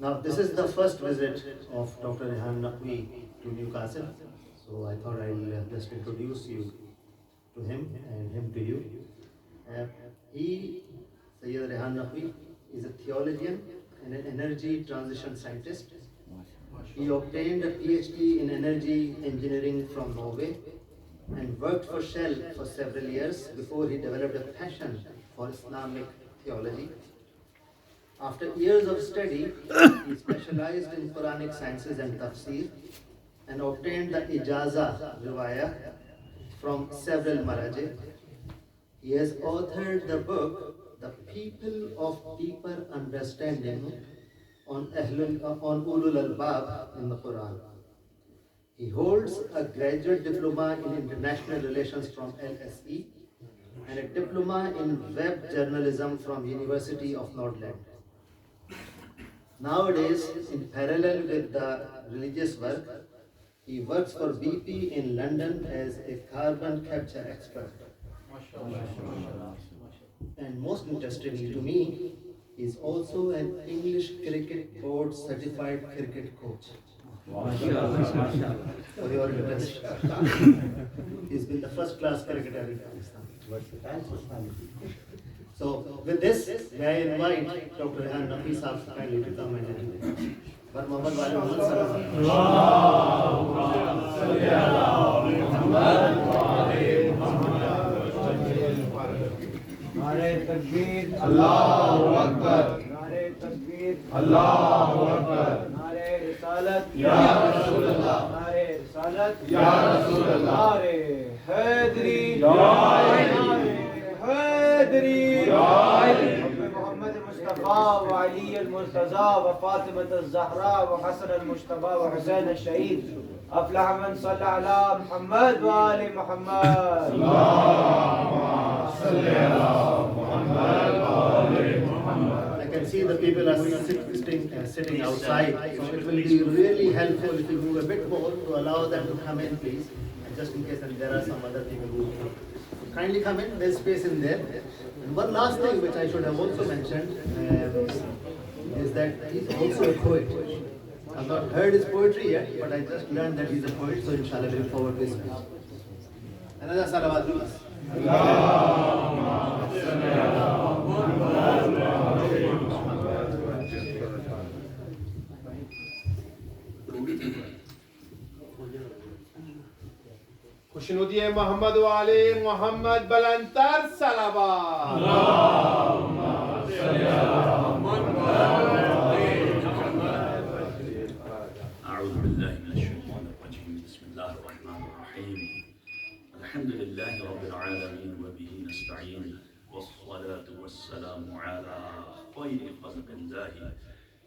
Now, this is the first visit of Dr. Rehan Naqvi to Newcastle, so I thought I'll just introduce you to him and him to you. He, Syed Rehan Naqvi, is a theologian and an energy transition scientist. He obtained a PhD in energy engineering from Norway and worked for Shell for several years before he developed a passion for Islamic theology. After years of study, he specialized in Quranic sciences and tafsir and obtained the Ijaza Riwayah from several Maraji. He has authored the book, The People of Deeper Understanding on Ulul Albab in the Quran. He holds a graduate diploma in international relations from LSE and a diploma in web journalism from University of Nordland. Nowadays, in parallel with the religious work, he works for BP in London as a carbon capture expert. And most interestingly to me, he is also an English Cricket Board certified cricket coach. For your interest. He's been the first class cricketer in Pakistan. So with this, may I invite Dr. Rehan Naqvi Sahab kindly to come and introduce. But Muhammad Wali Muhammad Nare Takbir, Allahu Akbar. Nare Takbir, Allahu Akbar. Nare Risalat, Ya Rasulullah. Nare Risalat, Ya Rasulullah. Nare Haydari, Nare Haydari. محمد المصطفى وعلي المرتضى وفاطمة الزهراء وحسن المجتبى وحسين الشهيد أفلح من صلى على محمد وآل محمد. اللهم صل على محمد وآل محمد. I can see the people are sitting outside, so it will be really helpful if you move a bit more to allow them to come in, please. And just in case there are some other people who kindly come in, there's space in there. And one last thing which I should have also mentioned is that he's also a poet. I've not heard his poetry yet, but I just learned that he's a poet, so inshallah I look forward to his speech. Another salawat, please. खुशनुदी Mohammad वाले मोहम्मद बलंतर सलावत أعوذ بالله من الشيطان الرجيم بسم الله الرحمن الرحيم الحمد لله رب العالمين وبه نستعين والصلاة والسلام على خير خلق الله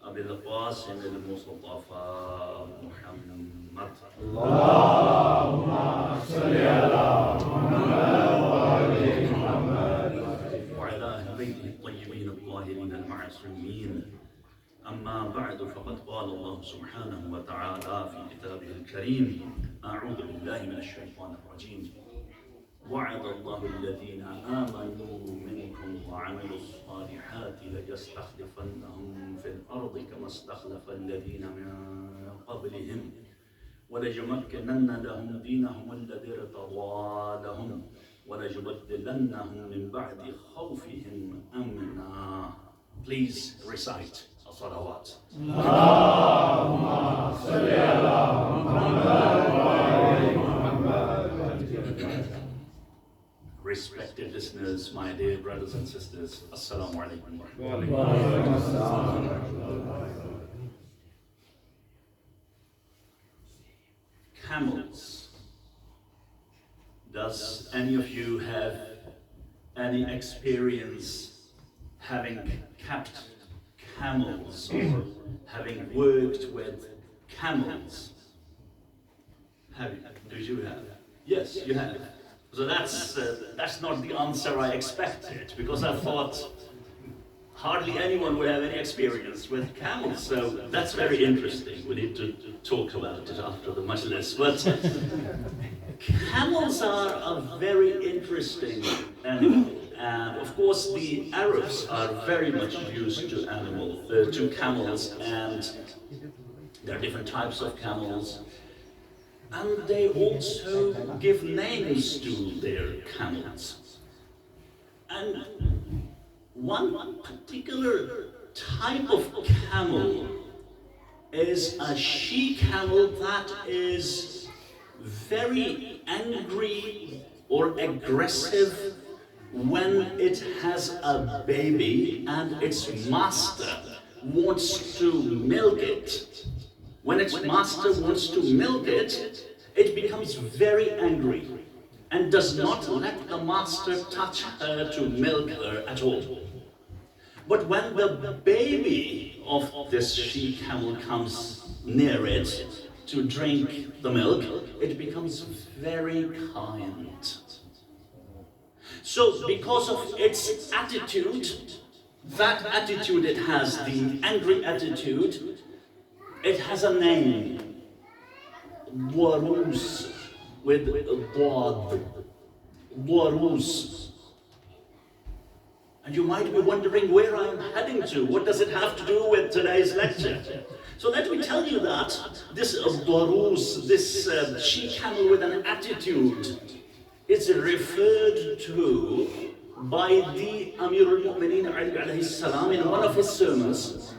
أبي القاسم المصطفى محمد اللهم صل على محمد وآل محمد وعلى أهل بيته الطيبين الطاهرين المعصومين أما بعد فقد قال الله سبحانه وتعالى في كتابه الكريم أعوذ بالله من الشيطان الرجيم وعد الله الذين آمنوا منكم وعملوا الصالحات ليستخلفنهم في الأرض كما استخلف الذين من قبلهم وليمكنن لهم دينهم الذي ارتضى لهم وليبدلنهم من بعد خوفهم أمنا. Please recite الصلوات. اللهم صل على محمد وآل محمد. Respected listeners, my dear brothers and sisters, Assalamu alaikum wa Camels. Does any of you have any experience having kept camels or having worked with camels? Have you? Do you have? Yes, you have. So that's not the answer I expected, because I thought hardly anyone would have any experience with camels. So that's very interesting. We need to talk about it after the majlis. But camels are a very interesting animal, And of course, the Arabs are very much used to to camels, and there are different types of camels. And they also give names to their camels. And one particular type of camel is a she camel that is very angry or aggressive when it has a baby and its master wants to milk it. When its master wants to milk it, it becomes very angry and does not let the master touch her to milk her at all. But when the baby of this she camel comes near it to drink the milk, it becomes very kind. So because of its attitude, that attitude it has, the angry attitude, it has a name, Warus, with Dwad, Warus. And you might be wondering where I'm heading to. What does it have to do with today's lecture? So let me tell you that this Warus, this she camel with an attitude, is referred to by the Amir al-Mu'mineen alayhi salam in one of his sermons,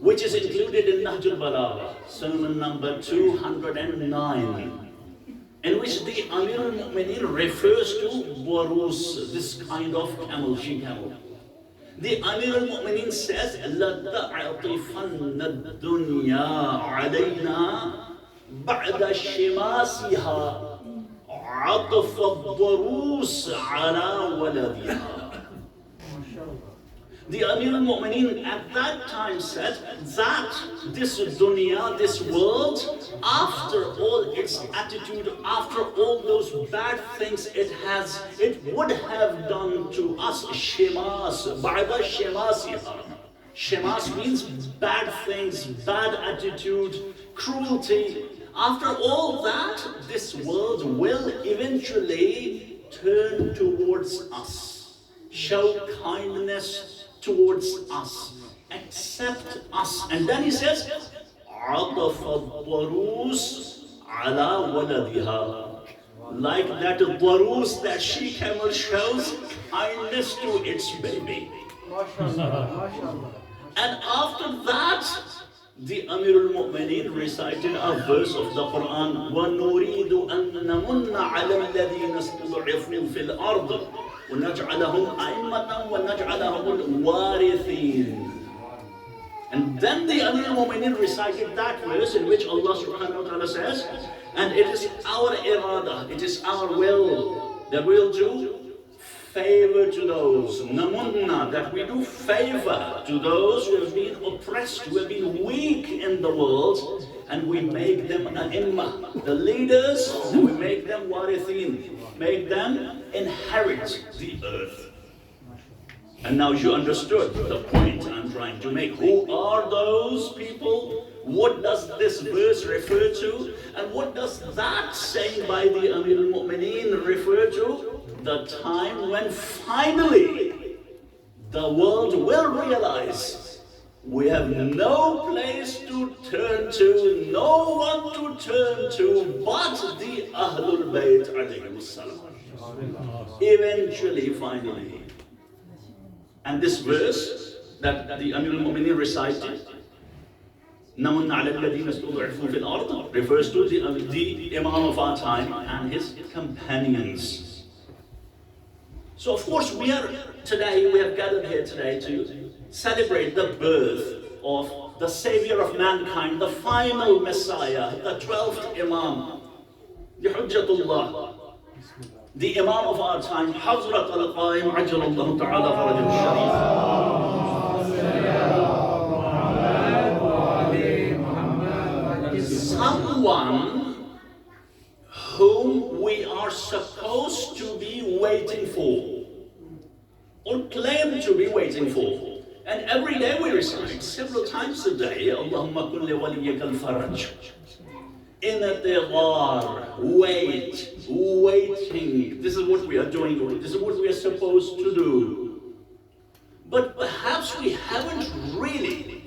which is included in Nahj al-Balagha, sermon number 209, in which the Amir al-Mu'mineen refers to Warus, this kind of camel, she camel. The Amir al-Mu'mineen says, لَتَعْطِفَنَّ الدُّنْيَا عَلَيْنَا بَعْدَ شِمَاسِهَا عطف الضروس على ولدها. The Amir al-Mu'mineen at that time said that this dunya, this world, after all its attitude, after all those bad things it would have done to us, shimas, ba'da shimasiha. Shimas means bad things, bad attitude, cruelty. After all that, this world will eventually turn towards us, show kindness towards us, accept us. And then he says, عَطَفَ الضَّرُوس عَلَى وَلَدِهَا. Like that dharus, that she camel shows kindness to its baby. And after that, the Amir al-Mu'mineen recited a verse of the Quran, وَنُرِيدُ أَن نَمُنَّ عَلَى الَّذِينَ اسْتُضْعِفُوا فِي الْأَرْضِ وَنَجْعَلَهُمْ أَئِمَّةً وَنَجْعَلَهُمُ الْوَارِثِينَ. And then the Amir al-Mu'mineen recited that verse in which Allah subhanahu wa ta'ala says, and it is our irada, it is our will that we'll do favor to those, namunna, that we do favor to those who have been oppressed, who have been weak in the world, and we make them a'imma, the leaders, and we make them warithin, make them inherit the earth. And now you understood the point I'm trying to make. Who are those people? What does this verse refer to? And what does that saying by the Amir al-Mu'mineen refer to? The time when finally the world will realize we have no place to turn to, no one to turn to but the Ahlul Bayt alayhi salam. Eventually, finally. And this verse that the Amir al-Mu'mineen recited, نَمُنَّ عَلَى الَّذِينَ اسْتُضْعِفُوا فِي الْأَرْضِ, refers to the Imam of our time and his companions. So of course we have gathered here today to celebrate the birth of the Savior of mankind, the final Messiah, the 12th Imam, the Hujjatullah, the Imam of our time, Hazrat al-Qaim, Ajjalallahu ta'ala farajul sharif. Someone whom we are supposed to be waiting for, or claim to be waiting for. And every day we recite several times a day, Allahumma kulli waliyyaka al-faraj. Inatidar, waiting. This is what we are doing. This is what we are supposed to do. But perhaps we haven't really,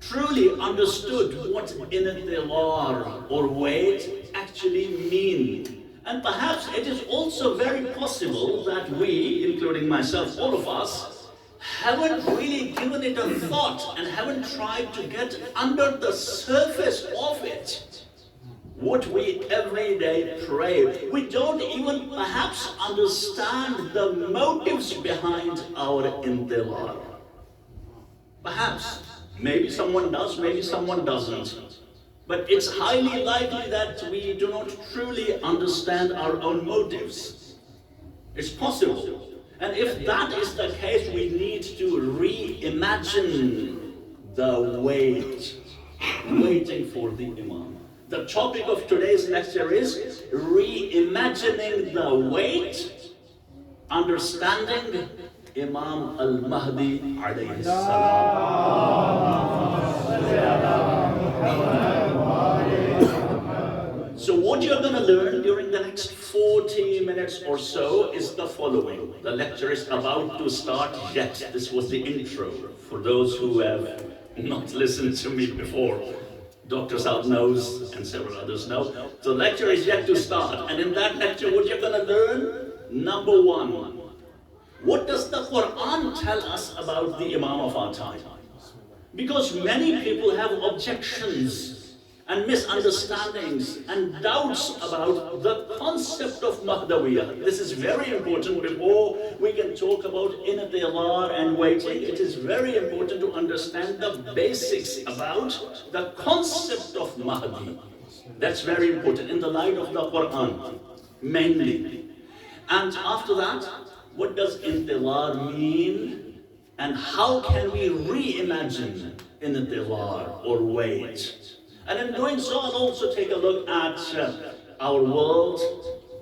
truly understood what inatidar or wait actually mean. And perhaps it is also very possible that we, including myself, all of us, haven't really given it a thought and haven't tried to get under the surface of it. What we every day pray. We don't even perhaps understand the motives behind our intidar. Perhaps. Maybe someone does, maybe someone doesn't. But it's highly likely that we do not truly understand our own motives. It's possible. And if that is the case, we need to reimagine the waiting for the Imam. The topic of today's lecture is reimagining the wait, understanding Imam al-Mahdi alayhi salam. So what you're going to learn during the next 40 minutes or so is the following. The lecture is about to start yet. This was the intro for those who have not listened to me before. Dr. Saad knows and several others know. So the lecture is yet to start. And in that lecture, what you're going to learn, number one, what does the Quran tell us about the Imam of our time? Because many people have objections and misunderstandings and doubts about the concept of Mahdawiyah. This is very important. Before we can talk about intidar and waiting, it is very important to understand the basics about the concept of Mahdi. That's very important in the light of the Quran, mainly. And after that, what does intidar mean? And how can we reimagine intidar or wait? And in doing so, I'll also take a look at our world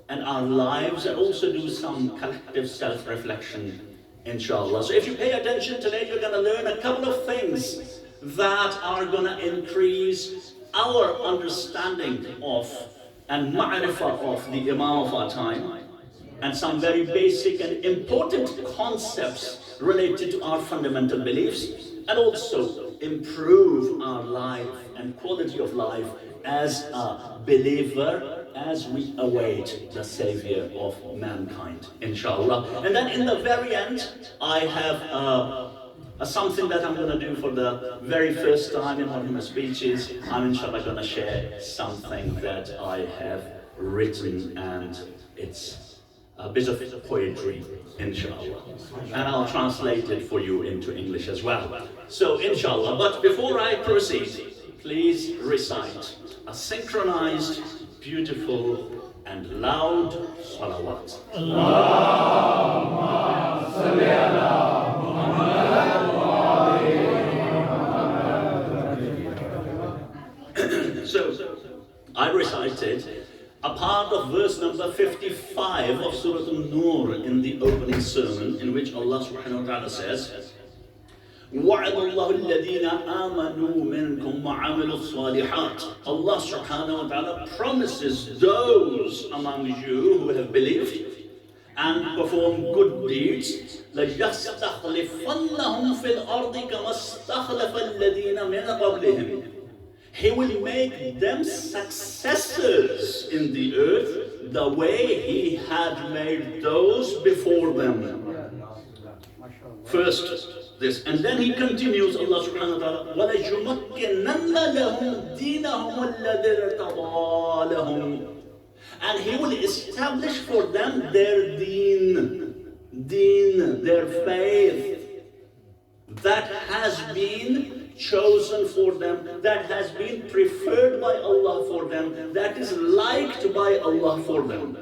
and our lives and also do some collective self-reflection, inshallah. So if you pay attention today, you're going to learn a couple of things that are going to increase our understanding of and ma'rifah of the Imam of our time, and some very basic and important concepts related to our fundamental beliefs, and also improve our life and quality of life as a believer as we await the Savior of mankind, inshallah. And then in the very end, I have something that I'm going to do for the very first time in one of my speeches. I'm inshallah going to share something that I have written, and it's a bit of poetry, inshallah. And I'll translate it for you into English as well. So, inshallah. But before I proceed, please recite a synchronized, beautiful, and loud salawat. Allahumma salli ala Muhammad. So, I recited a part of verse number 55 of Surah An-Nur in the opening sermon, in which Allah subhanahu wa ta'ala says, وَعَدَ اللَّهُ الَّذِينَ آمَنُوا مِنْكُمْ وَعَمِلُوا الصَّالِحَاتِ. Allah subhanahu wa ta'ala promises those among you who have believed and performed good deeds, لَيَسْتَخْلِفَنَّهُمْ فِي الْأَرْضِ كَمَا اسْتَخْلَفَ الَّذِينَ مِنْ قَبْلِهِمْ. He will make them successors in the earth the way He had made those before them. First, this. And then He continues, Allah subhanahu wa ta'ala, وَلَيُمَكِّنَنَّ لَهُمْ دِينَهُمُ الَّذِي ارْتَضَىٰ لَهُمْ. And He will establish for them their deen, their faith, that has been chosen for them, that has been preferred by Allah for them, that is liked by Allah for them.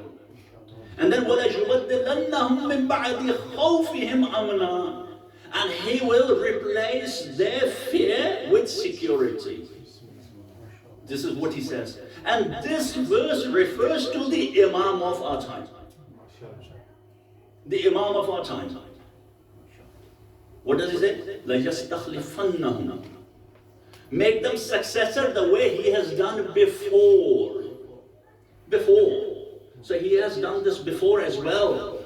And then وَلَيُبَدِّلَنَّهُمْ مِنْ بَعْدِ خَوْفِهِمْ أَمْنًا. And He will replace their fear with security. This is what He says. And this verse refers to the Imam of our time. The Imam of our time. What does He say? لَيَسْتَخْلِفَنَّهُمْ make them successor the way he has done before. So he has done this before as well.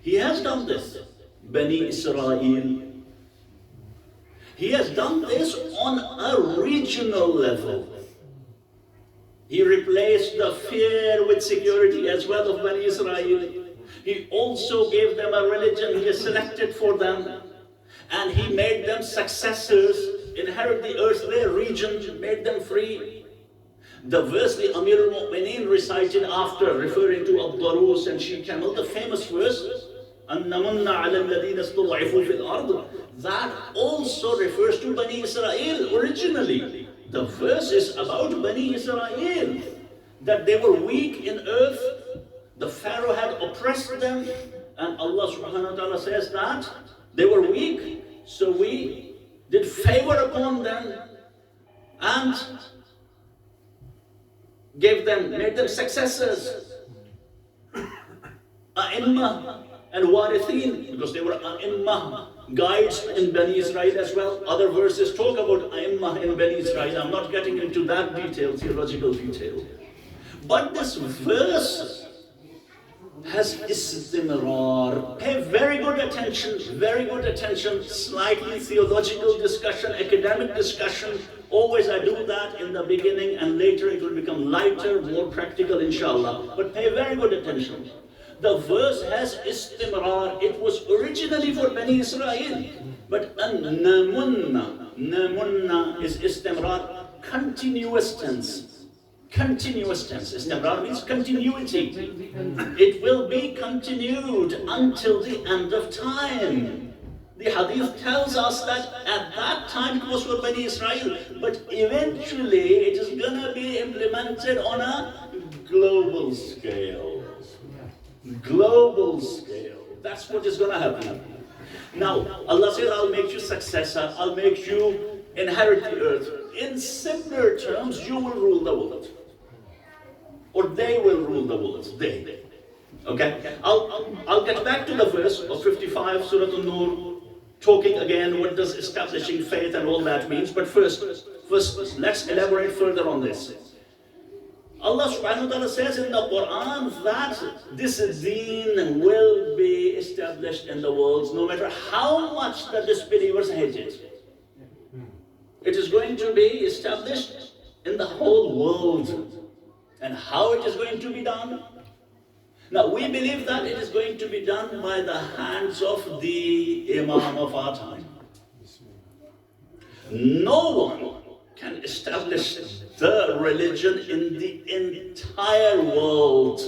He has done this. Bani Israel. He has done this on a regional level. He replaced the fear with security as well of Bani Israel. He also gave them a religion he has selected for them. And he made them successors, inherit the earth, their region, made them free. The verse the Amir al-Mu'mineen recited after, referring to Al-Darus and She-Camel, the famous verse, أَنَّمُنَّ عَلَى الَّذِينَ اسْتُضْعِفُوا فِي الْأَرْضِ, that also refers to Bani Israel originally. The verse is about Bani Israel, that they were weak in earth, the Pharaoh had oppressed them, and Allah subhanahu wa ta'ala says that they were weak, so we did favor upon them and made them successors. A'immah and Warithin, because they were A'immah, guides in Bani Israel as well. Other verses talk about A'immah in Bani Israel. I'm not getting into that detail, theological detail. But this verse has istimrar. Pay very good attention, slightly theological discussion, academic discussion. Always I do that in the beginning and later it will become lighter, more practical inshallah. But pay very good attention. The verse has istimrar. It was originally for Bani Israel. But namunna is istimrar, continuous tense. Continuous tense. Istimrar means continuity. It will be continued until the end of time. The hadith tells us that at that time it was for Bani Israel, but eventually it is going to be implemented on a global scale. Global scale. That's what is going to happen. Now, Allah says, I'll make you successor, I'll make you inherit the earth. In similar terms, you will rule the world. Or they will rule the world. They. Okay? I'll get back to the verse of 55, Surah An-Nur, talking again what does establishing faith and all that means. But first, let's elaborate further on this. Allah subhanahu wa ta'ala says in the Quran that this deen will be established in the world no matter how much the disbelievers hate it. It is going to be established in the whole world. And how it is going to be done? Now we believe that it is going to be done by the hands of the Imam of our time. No one can establish the religion in the entire world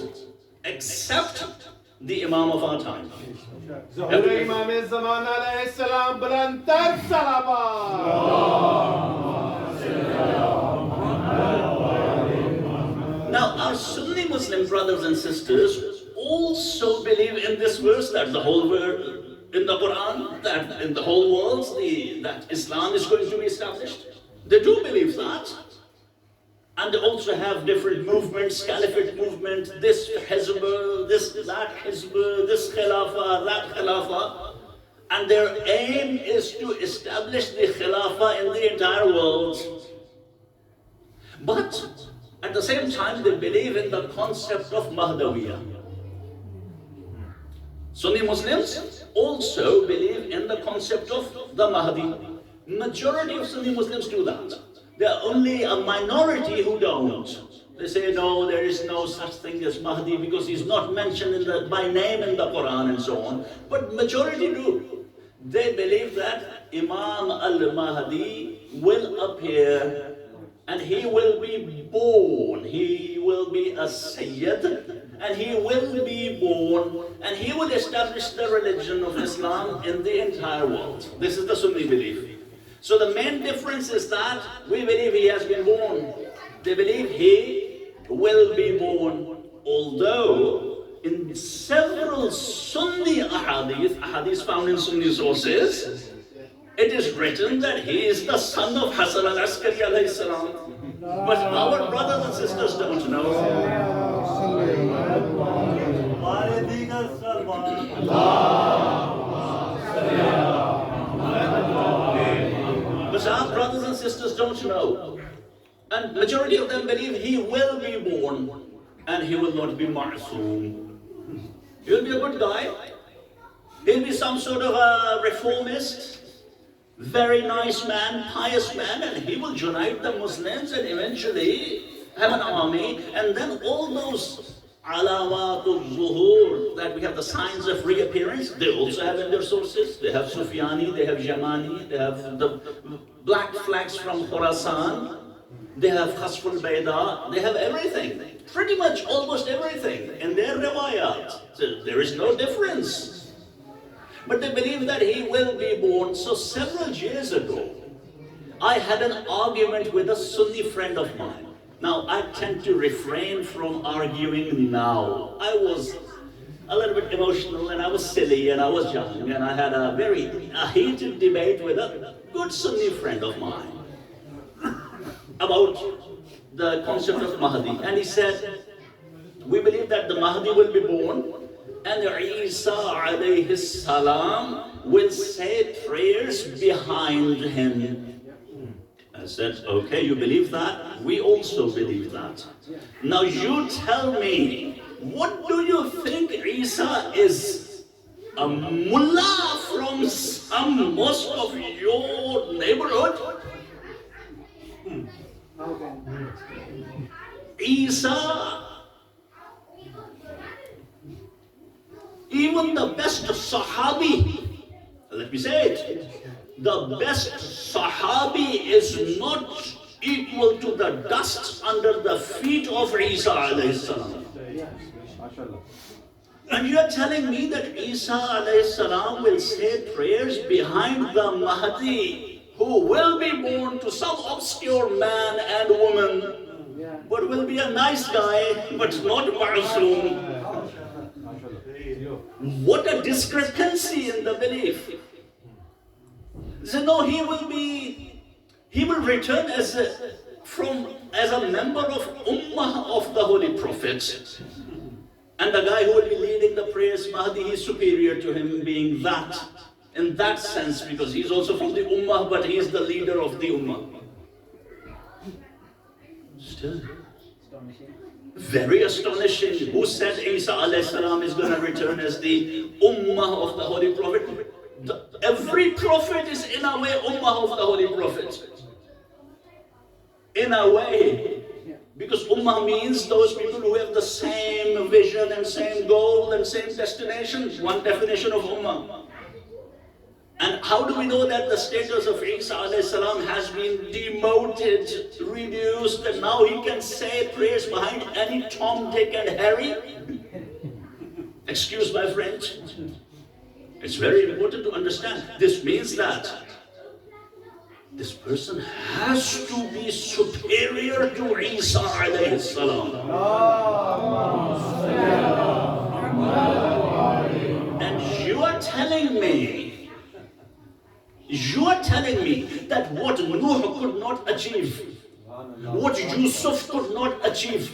except the Imam of our time. ظهور امام زمان علیہ السلام بلندتر صلوات. Now our Sunni Muslim brothers and sisters also believe in this verse that the whole world, in the Quran, that in the whole world that Islam is going to be established. They do believe that. And they also have different movements, Caliphate movement, this Hizb, that Hizb, this Khilafah, that Khilafah. And their aim is to establish the Khilafah in the entire world. But at the same time, they believe in the concept of Mahdawiyah. Sunni Muslims also believe in the concept of the Mahdi. Majority of Sunni Muslims do that. There are only a minority who don't. They say, no, there is no such thing as Mahdi because he's not mentioned by name in the Quran and so on. But majority do. They believe that Imam al-Mahdi will appear and he will be born. He will be a Syed and he will be born and he will establish the religion of Islam in the entire world. This is the Sunni belief. So the main difference is that we believe he has been born. They believe he will be born. Although in several Sunni ahadith found in Sunni sources, it is written that he is the son of Hasan al-Askari alayhi salam. But our brothers and sisters don't know. But our brothers and sisters don't know. And majority of them believe he will be born and he will not be ma'soom. He will be a good guy. He'll be some sort of a reformist, very nice man, pious man, and he will unite the Muslims and eventually have an army. And then all those alawatul zuhur, that we have the signs of reappearance, they also have in their sources. They have Sufyani, they have Yamani, they have the black flags from Khorasan, they have Khasful Bayda, they have everything. Pretty much almost everything in their riwayat. So there is no difference. But they believe that he will be born. So several years ago, I had an argument with a Sunni friend of mine. Now, I tend to refrain from arguing now. I was a little bit emotional and I was silly and I was young and I had a heated debate with a good Sunni friend of mine about the concept of Mahdi. And he said, we believe that the Mahdi will be born and Isa alayhi salam will say prayers behind him. I said, okay, you believe that? We also believe that. Now you tell me, what do you think Isa is? A mullah from some mosque of your neighborhood? Isa, even the best Sahabi, let me say it, the best Sahabi is not equal to the dust under the feet of Isa alayhi salam. And you are telling me that Isa alayhi salam will say prayers behind the Mahdi, who will be born to some obscure man and woman, but will be a nice guy, but not ma'soom. What a discrepancy in the belief. So no, he will return as a member of Ummah of the Holy Prophet. And the guy who will be leading the prayers, Mahdi, he is superior to him being that, in that sense, because he's also from the Ummah, but he is the leader of the Ummah. Still, very astonishing. Who said Isa alayhi salam is going to return as the Ummah of the Holy Prophet? Every prophet is in a way Ummah of the Holy Prophet. In a way. Because Ummah means those people who have the same vision and same goal and same destination. One definition of Ummah. And how do we know that the status of Isa alayhi salam has been demoted, reduced, and now he can say prayers behind any Tom, Dick and Harry? Excuse my French. It's very important to understand. This means that this person has to be superior to Isa alayhi salam. And you are telling me that what Nuh could not achieve, what Yusuf could not achieve,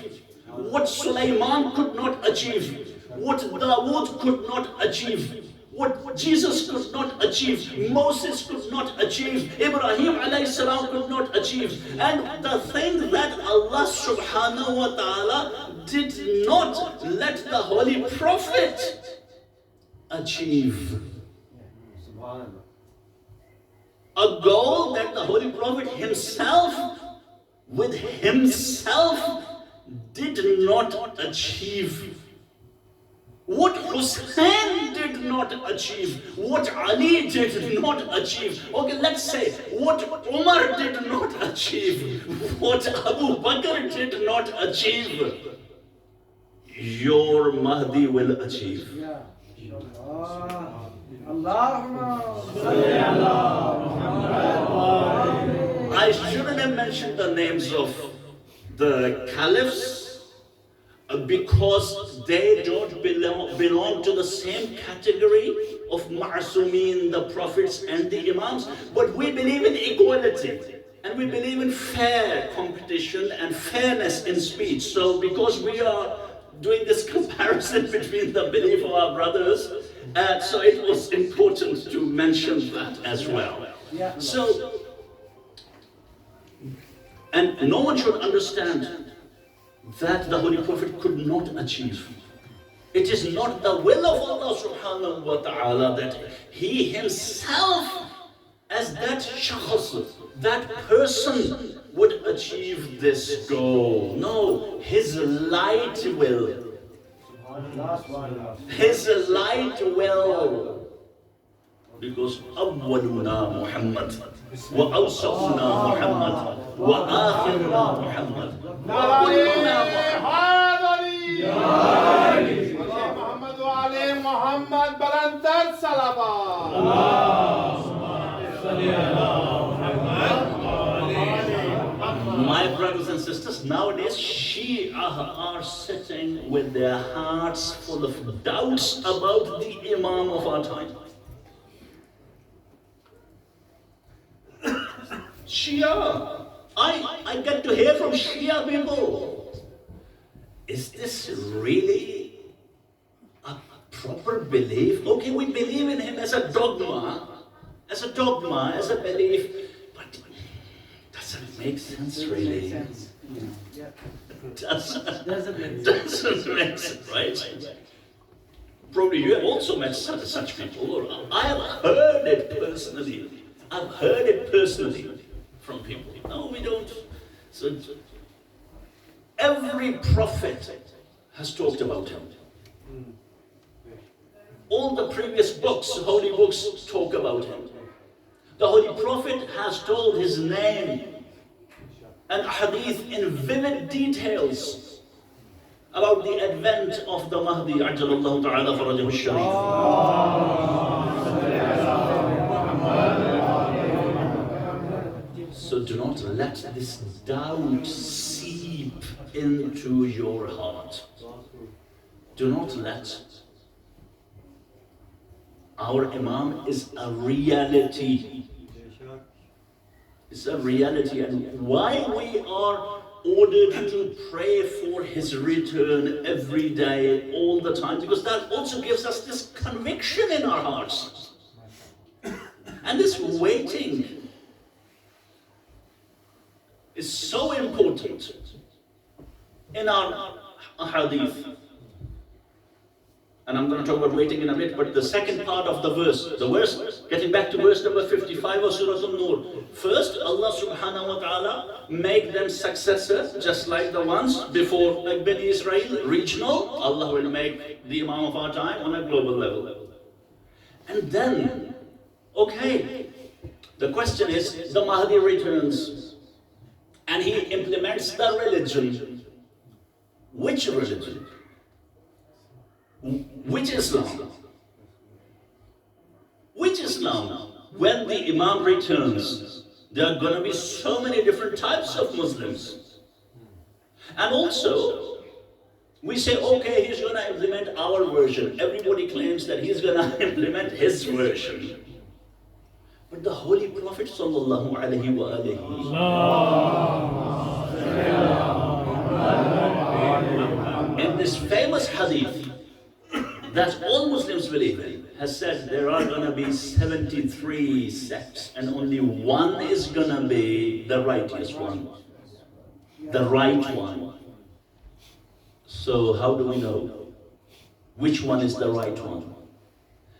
what Sulaiman could not achieve, what Dawood could not achieve, what Jesus could not achieve, Moses could not achieve, Ibrahim alayhi salam could not achieve. And the thing that Allah subhanahu wa ta'ala did not let the Holy Prophet achieve. A goal that the Holy Prophet himself, with himself, did not achieve. What Hussein did not achieve, what Ali did not achieve. Okay, let's say what Umar did not achieve, what Abu Bakr did not achieve, your Mahdi will achieve. I shouldn't have mentioned the names of the caliphs because they don't belong to the same category of ma'asumeen, the prophets and the imams, but we believe in equality and we believe in fair competition and fairness in speech. So because we are doing this comparison between the belief of our brothers, so it was important to mention that as well. So And no one should understand that the Holy Prophet could not achieve. It is not the will of Allah subhanahu wa ta'ala that he himself, as that shakhs, that person, would achieve this goal. No, his light will. His light will. Because أولنا محمد وأوسطنا محمد وآخرنا محمد وكلنا محمد وعلي محمد بلندر صلوات. My brothers and sisters, nowadays Shia are sitting with their hearts full of doubts about the Imam of our time. Shia, I get to hear from Shia people. Is this really a proper belief? Okay, we believe in him as a dogma, as a belief, but does it make sense really? Doesn't make sense, right? Probably you have also met such people, or I have heard it personally. From people. No, we don't. So every prophet has talked about him. All the previous books, holy books, talk about him. The Holy Prophet has told his name and hadith in vivid details about the advent of the Mahdi, Ajjalallahu ta'ala farajahu sharif. So do not let this doubt seep into your heart. Do not let. Our Imam is a reality. It's a reality. And why we are ordered to pray for his return every day, all the time, because that also gives us this conviction in our hearts. And this waiting is so important in our hadith. And I'm going to talk about waiting in a bit, but the second part of the verse, getting back to verse number 55 of Surah An-Nur. First, Allah subhanahu wa ta'ala make them successors, just like the ones before, like Bani Israel, regional. Allah will make the Imam of our time on a global level. And then, okay, the question is, the Mahdi returns. And he implements the religion. Which religion? Which Islam? Which Islam? When the Imam returns, there are going to be so many different types of Muslims. And also, we say, okay, he's going to implement our version. Everybody claims that he's going to implement his version. But the Holy Prophet sallallahu alaihi wa in this famous hadith that all Muslims believe in, has said there are going to be 73 sects and only one is going to be the righteous one. The right one. So how do we know which one is the right one?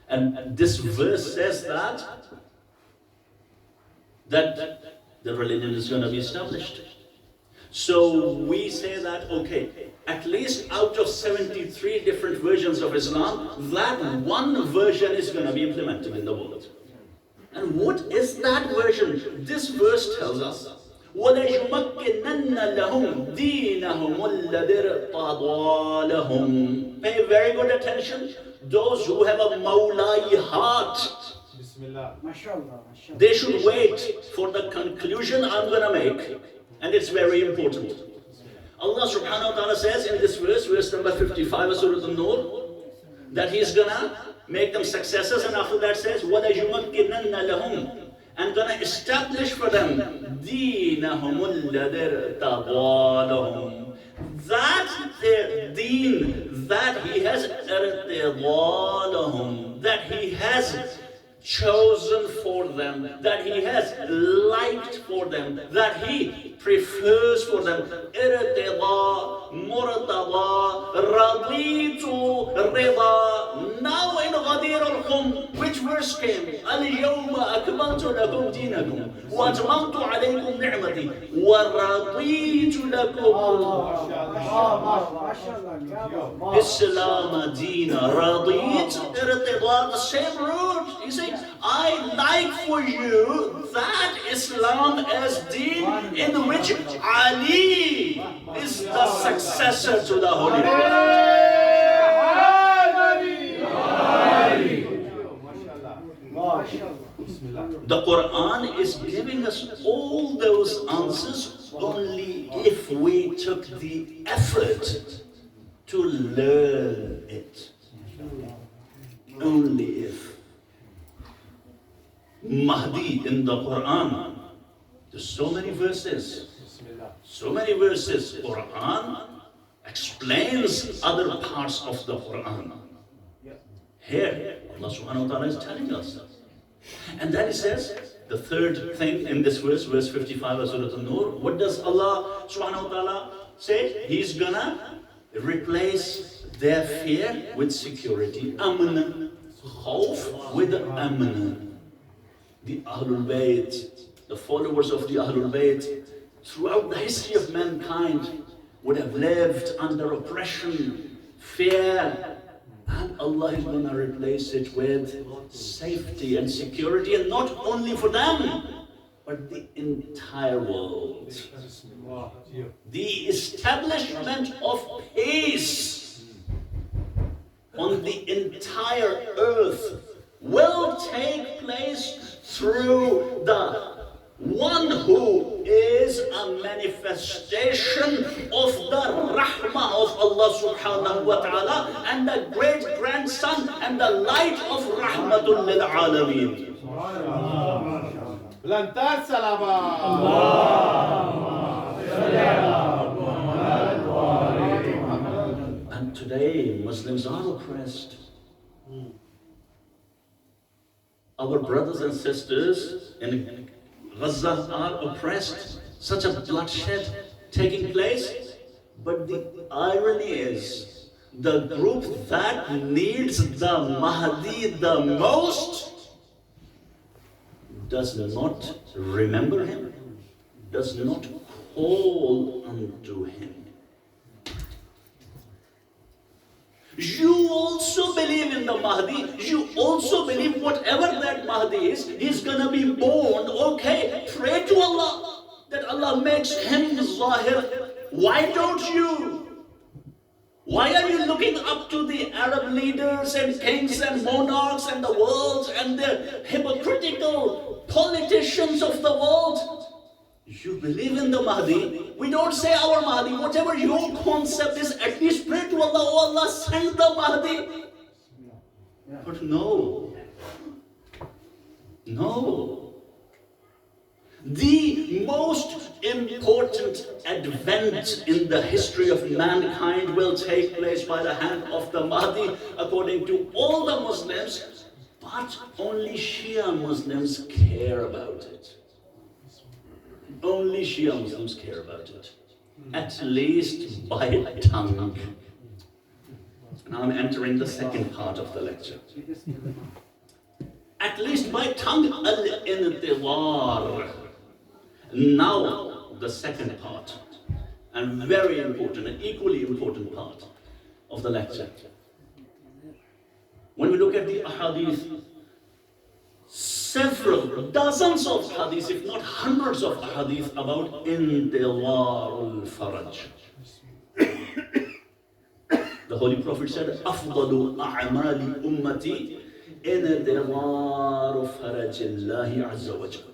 And this verse says that the religion is going to be established. So we say that, okay, at least out of 73 different versions of Islam, that one version is going to be implemented in the world. And what is that version? This verse tells us, وَلَيُمَكِّنَنَّ لَهُمْ دِينَهُمُ الَّذِي ارْتَضَىٰ لَهُمْ. Pay very good attention. Those who have a Mawlai heart, they should wait for the conclusion I'm going to make. And it's very important. Allah subhanahu wa ta'ala says in this verse, verse number 55 of Surah An-Nur, that He's going to make them successors, and after that says, وَلَيُمَكِّنَنَّ لَهُمْ, and going to establish for them دِينَهُمُ الَّذِي ارْتَضَىٰ لَهُمْ. That their deen, that He has ارْتَضَىٰ لَهُمْ, that He has chosen for them, that He has liked for them, that he prefers for them. Irtida, murtada, raditu, rida. Now in Ghadir al-Khum, which verse came? Al-yawma akmaltu lakum dinakum, wa atmamtu alaykum ni'mati, wa raditu lakum Islam Dina. Radit, irtida, the same root. You see, I like for you that Islam as deen in which Ali is the successor to the Holy Prophet. The Quran is giving us all those answers only if we took the effort to learn it. Only if. Mahdi in the Quran, there's so many verses. So many verses. Quran explains other parts of the Quran. Here, Allah subhanahu wa ta'ala is telling us. And then he says, the third thing in this verse, verse 55 of Surah An-Nur, what does Allah subhanahu wa ta'ala say? He's gonna replace their fear with security. Amna, khawf with amna. The Ahlul Bayt, the followers of the Ahlul Bayt, throughout the history of mankind, would have lived under oppression, fear, and Allah is going to replace it with safety and security, and not only for them, but the entire world. The establishment of peace on the entire earth will take place through the one who is a manifestation of the rahmah of Allah subhanahu wa ta'ala, and the great grandson and the light of rahmatul lil alameen. Lantar salaba. And today Muslims are oppressed. Our brothers and sisters in Gaza are oppressed. Such a bloodshed taking place. But the irony is, the group that needs the Mahdi the most does not remember him, does not call unto him. You also believe in the Mahdi. You also believe whatever that Mahdi is, he's gonna be born. Okay, pray to Allah that Allah makes him Zahir. Why don't you? Why are you looking up to the Arab leaders and kings and monarchs and the world and the hypocritical politicians of the world? You believe in the Mahdi. We don't say our Mahdi. Whatever your concept is, at least pray to Allah. Oh Allah, send the Mahdi. But no. No. The most important advent in the history of mankind will take place by the hand of the Mahdi, according to all the Muslims, but only Shia Muslims care about it. Only Shia Muslims care about it, at least by tongue. Now I'm entering the second part of the lecture. At least by tongue, al-intiwar. Now the second part, and very important, and equally important part of the lecture. When we look at the ahadith, several dozens of hadiths, if not hundreds of hadiths about intiwar al-faraj. The Holy Prophet said, أفضل أعمال أمتي انتظار fridge الله عز وجل.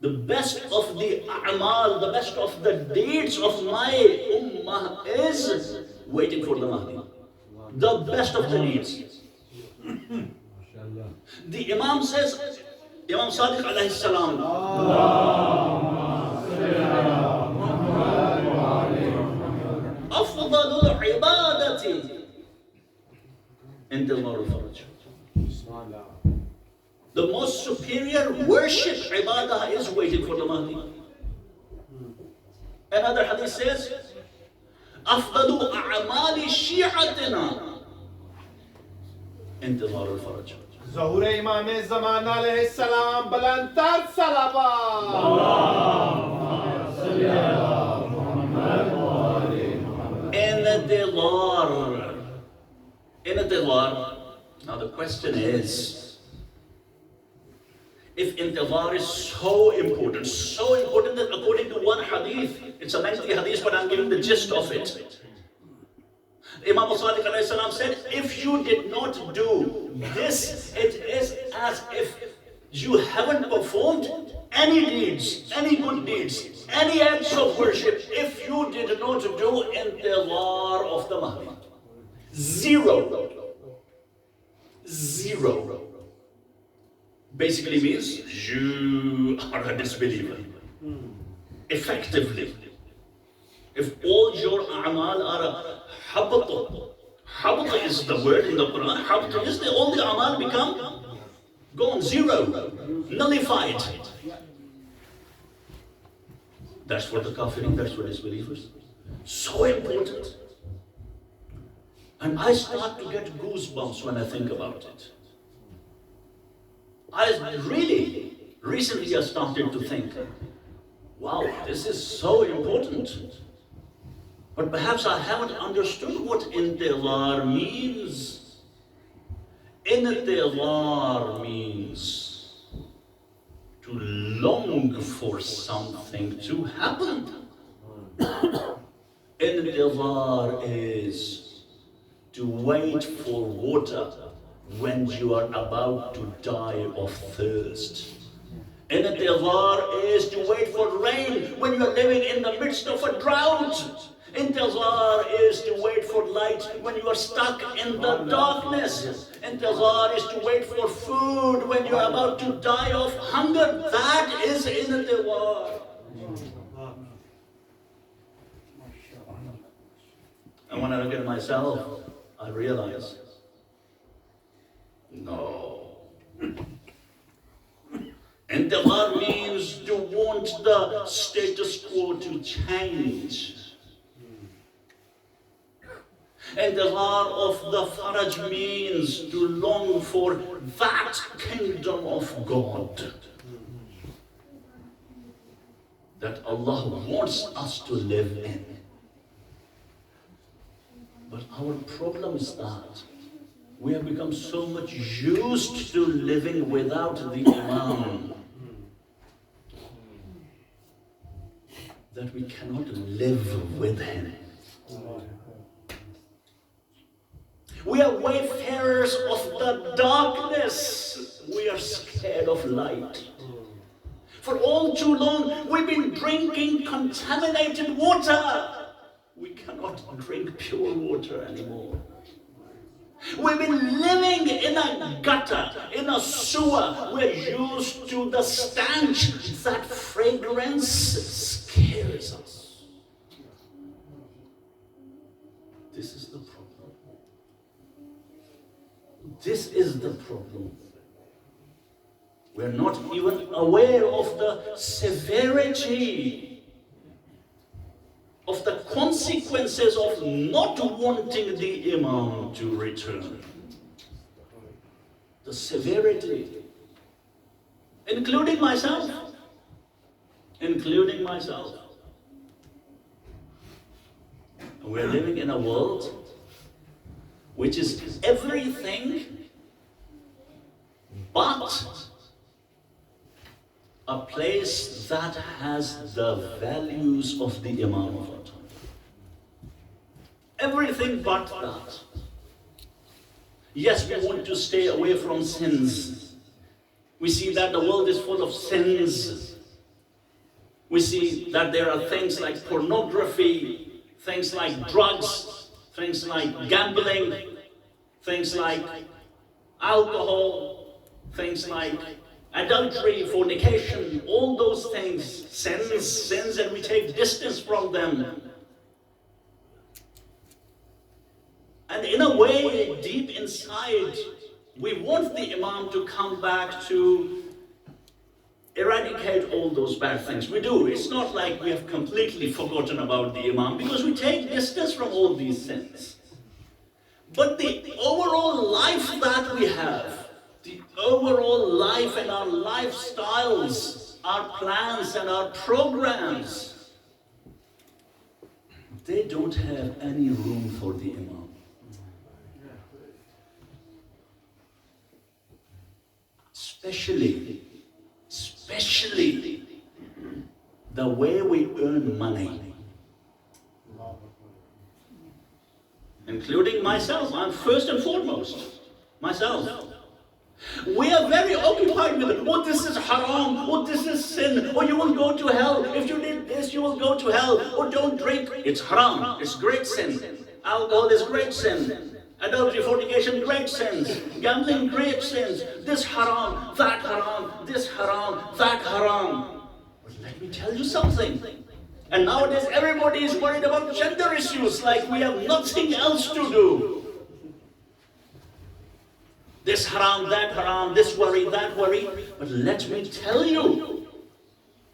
The best of the a'mal, the best of the deeds of my ummah is waiting for the Mahdi. The best of the deeds. The Imam says, Imam Sadiq alayhi salam, أفضل العبادة انتظار الفرج. The most superior worship, ibadah, is waiting for the Mahdi. Another hadith says, أفضل أعمال شيعتنا انتظار الفرج. ظهور امام زمان علیہ السلام بلندتر صلوات. Intizar. Now the question is, if intizar is so important that according to one hadith, it's a lengthy hadith, but I'm giving the gist of it. Imam Sadiq alayhi salam said, if you did not do this, it is as if you haven't performed any deeds, any good deeds, any acts of worship, if you did not do intizar of the Mahdi. Zero. Basically means you are a disbeliever. Effectively. If all your a'mal are habata is the word in the Quran, habata is all the a'mal become gone, zero, nullified. That's for the kafirin, that's for disbelievers. So important. And I start to get goosebumps when I think about it. Recently I started to think, wow, this is so important. But perhaps I haven't understood what intizar means. Intizar means to long for something to happen. Intizar is to wait for water when you are about to die of thirst. Intizar is to wait for rain when you are living in the midst of a drought. Intizar is to wait for light when you are stuck in the darkness. Intizar is to wait for food when you are about to die of hunger. That is intizar. And when I look at myself, I realize, no. Intizar means to want the status quo to change. Intizar of the Faraj means to long for that kingdom of God that Allah wants us to live in. But our problem is that we have become so much used to living without the Imam that we cannot live with him. We are wayfarers of the darkness. We are scared of light. For all too long, we've been drinking contaminated water. We cannot drink pure water anymore. We've been living in a gutter, in a sewer. We're used to the stench. That fragrance scares us. This is the problem. This is the problem. We're not even aware of the severity of the consequences of not wanting the Imam to return. The severity, including myself. We're living in a world which is everything but a place that has the values of the Imam of our time. Everything but that. Yes, we want to stay away from sins. We see that the world is full of sins. We see that there are things like pornography, things like drugs, things like gambling, things like alcohol, things like adultery, fornication, all those things, sins, and we take distance from them. And in a way, deep inside, We want the Imam to come back to eradicate all those bad things. We do. It's not like we have completely forgotten about the Imam, because we take distance from all these sins. But the overall life that we have, the overall life and our lifestyles, our plans and our programs, they don't have any room for the Imam. Especially the way we earn money. Including myself, I'm first and foremost, myself. We are very occupied with it. Oh, this is haram. Oh, this is sin. Oh, you will go to hell. If you did this, you will go to hell. Oh, don't drink. It's haram. It's great sin. Alcohol is great sin. Adultery, fornication, great sins. Gambling, great sins. This haram, that haram, this haram, that haram. But let me tell you something. And nowadays everybody is worried about gender issues like we have nothing else to do. This haram, this worry, that worry. But let me tell you,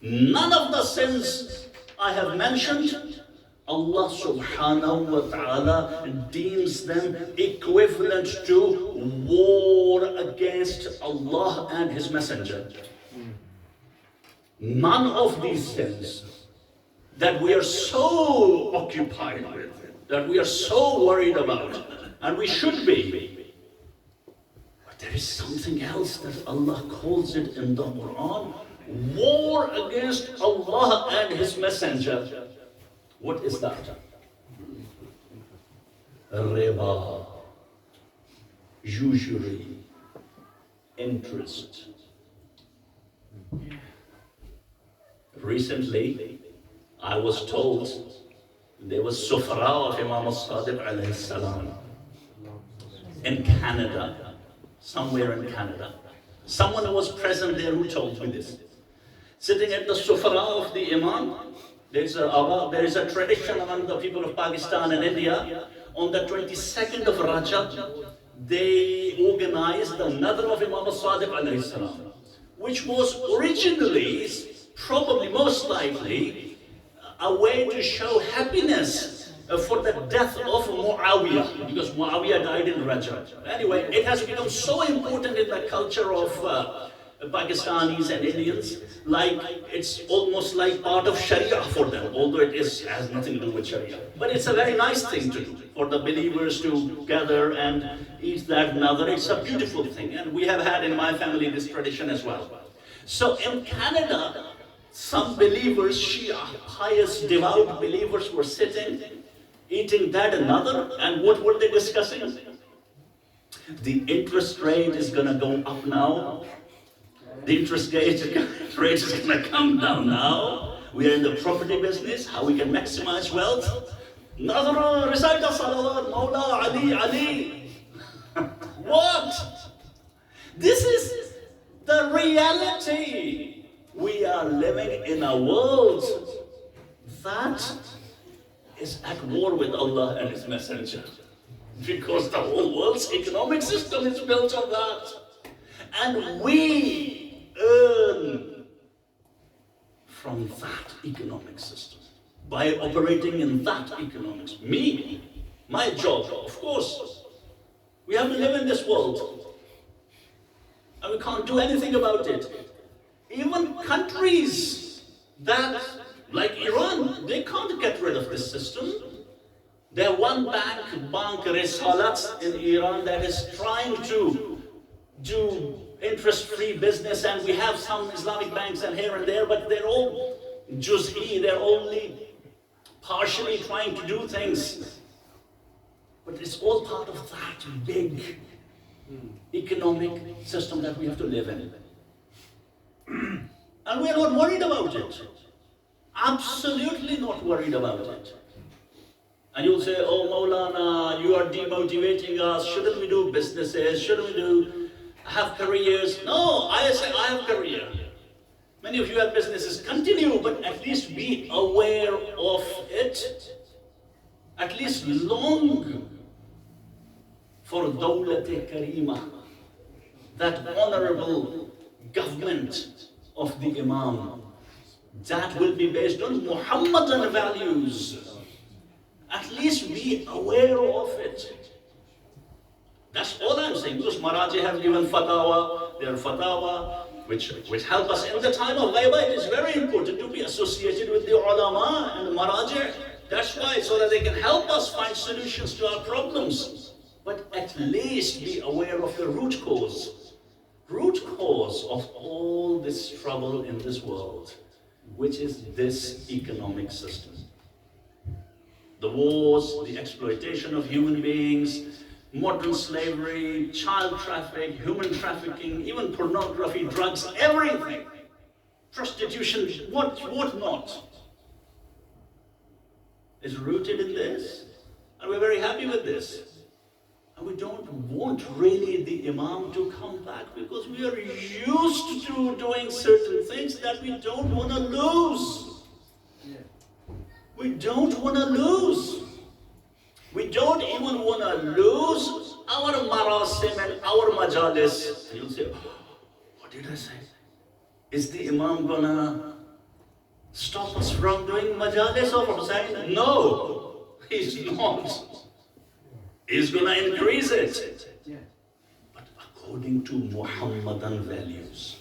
none of the sins I have mentioned, Allah subhanahu wa ta'ala deems them equivalent to war against Allah and His Messenger. None of these sins that we are so occupied with, that we are so worried about, and we should be. But there is something else that Allah calls it in the Quran, war against Allah and His Messenger. What is that? Riba, usury, interest. Recently, I was told there was Sufra of Imam al-Sadiq alayhi salam in Canada, somewhere in Canada. Someone who was present there who told me this. Sitting at the Sufra of the Imam, there is a tradition among the people of Pakistan and India. On the 22nd of Rajab, they organized the Nadr of Imam al-Sadiq alayhi salam, which was originally, probably most likely, a way to show happiness for the death of Muawiyah, because Muawiyah died in Rajab. Anyway, it has become so important in the culture of Pakistanis and Indians, like it's almost like part of Sharia for them, although it has nothing to do with Sharia. But it's a very nice thing to do, for the believers to gather and eat that Nadr. It's a beautiful thing, and we have had in my family this tradition as well. So in Canada, some believers, Shia, pious, devout believers were sitting, eating that Nadr, and what were they discussing? The interest rate is going to go up now. The interest rate is going to come down now. We are in the property business, how we can maximize wealth. Nadr, recite the salawat, Mawla, Ali, Ali. What? This is the reality. We are living in a world that is at war with Allah and His Messenger. Because the whole world's economic system is built on that. And we earn from that economic system by operating in that economics. My job, of course. We have to live in this world. And we can't do anything about it. Even countries that, like Iran, they can't get rid of this system. There one bank Risalat in Iran that is trying to do interest-free business, and we have some Islamic banks and here and there, but they're all juz'i, they're only partially trying to do things. But it's all part of that big economic system that we have to live in. And we are not worried about it. Absolutely not worried about it. And you'll say, oh Molana, you are demotivating us. Shouldn't we do businesses? Shouldn't we have careers? No, I say I have career. Many of you have businesses. Continue, but at least be aware of it. At least long for dawlat karima. that honorable government of the Imam, that will be based on Muhammadan values. At least be aware of it. That's all I'm saying. Because Maraji have given fatwa, their fatwa, which help us in the time of ghaiba. It is very important to be associated with the ulama and the Maraji. That's why, so that they can help us find solutions to our problems. But at least be aware of the root cause. Root cause of all this trouble in this world, which is this economic system. The wars, the exploitation of human beings, modern slavery, child trafficking, human trafficking, even pornography, drugs, everything. Prostitution, what not, is rooted in this. And we're very happy with this. And we don't want really the Imam to come back because we are used to doing certain things that we don't want to lose. We don't want to lose. We don't even want to lose our marasim and our majalis. You'll say, oh, what did I say? Is the Imam gonna stop us from doing majalis of Husaynia? No, he's not. He's gonna increase it. But according to Muhammadan values.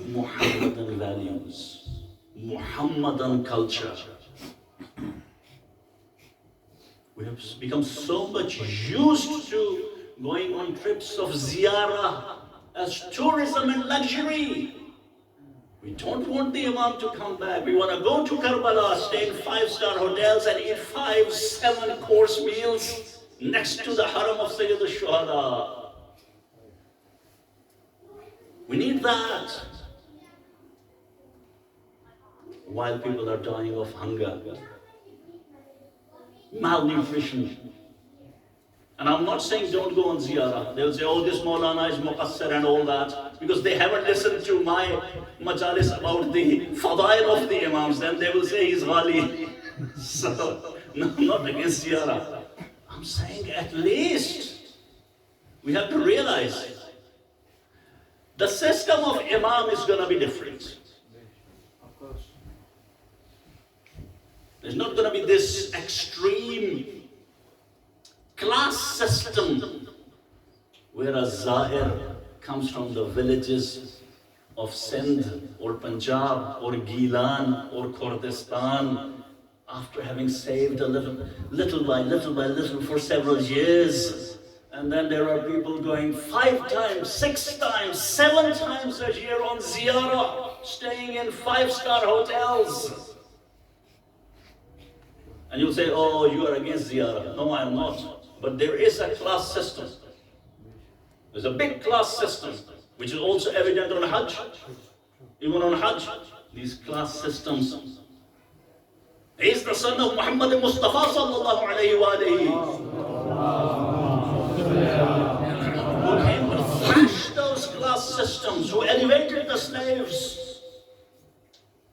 Muhammadan values. Muhammadan culture. We have become so much used to going on trips of ziyarah as tourism and luxury. We don't want the Imam to come back. We want to go to Karbala, stay in 5-star hotels and eat 5, 7-course meals next to the haram of Sayyid al-Shuhada. We need that. While people are dying of hunger, malnutrition. And I'm not saying don't go on ziyarah. They'll say, oh, this Molana is muqassir and all that, because they haven't listened to my majalis about the fadail of the Imams. Then they will say he's ghali. So, no, I'm not against ziyarah. I'm saying at least we have to realize the system of Imam is going to be different. There's not going to be this extreme class system where a Zahir comes from the villages of Sindh or Punjab or Gilan or Kurdistan after having saved a little by little for several years. And then there are people going 5 times, 6 times, 7 times a year on ziyarah, staying in 5-star hotels. And you'll say, oh, you are against ziyarah. No, I am not. But there is a class system. There's a big class system, which is also evident on Hajj. Even on Hajj, these class systems. He is the son of Muhammad Mustafa sallallahu alayhi wa who came to thrash those class systems, who elevated the slaves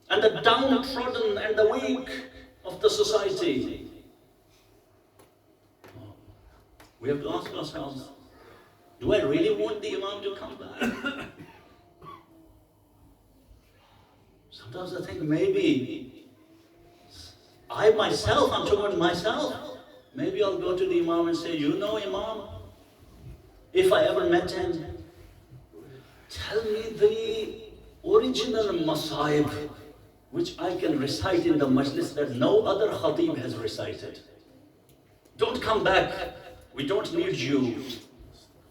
and the downtrodden and the weak of the society. We have to ask ourselves, do I really want the Imam to come back? Sometimes I think maybe I myself, I'm talking about myself, maybe I'll go to the Imam and say, you know Imam, if I ever met him, tell me the original Masaib which I can recite in the majlis that no other Khatib has recited. Don't come back. We don't need you.